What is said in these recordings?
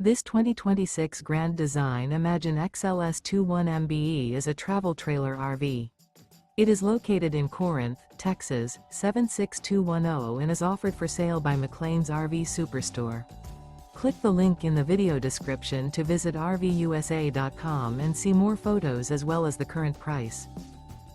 This 2026 Grand Design Imagine XLS 21 MBE is a travel trailer RV. It is located in Corinth, Texas, 76210 and is offered for sale by McClain's RV Superstore. Click the link in the video description to visit RVUSA.com and see more photos as well as the current price.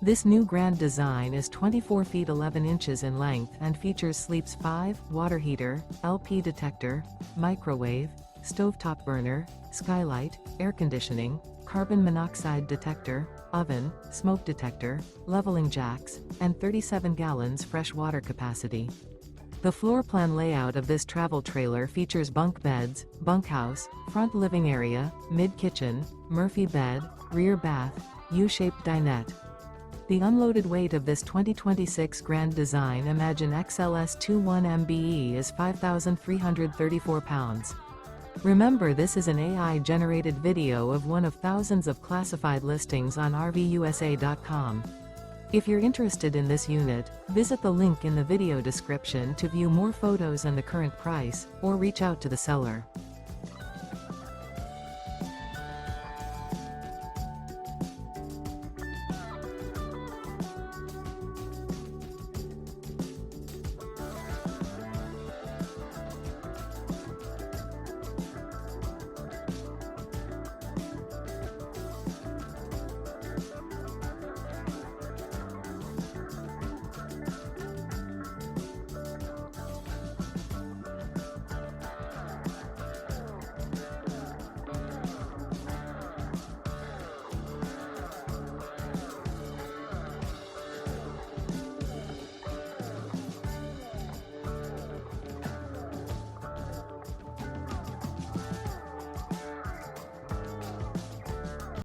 This new Grand Design is 24 feet 11 inches in length and features sleeps 5, water heater, LP detector, microwave, stovetop burner, skylight, air conditioning, carbon monoxide detector, oven, smoke detector, leveling jacks, and 37 gallons fresh water capacity. The floor plan layout of this travel trailer features bunk beds, bunkhouse, front living area, mid-kitchen, Murphy bed, rear bath, U-shaped dinette. The unloaded weight of this 2026 Grand Design Imagine XLS 21 MBE is 5,334 pounds. Remember, this is an AI-generated video of one of thousands of classified listings on RVUSA.com. If you're interested in this unit, visit the link in the video description to view more photos and the current price, or reach out to the seller.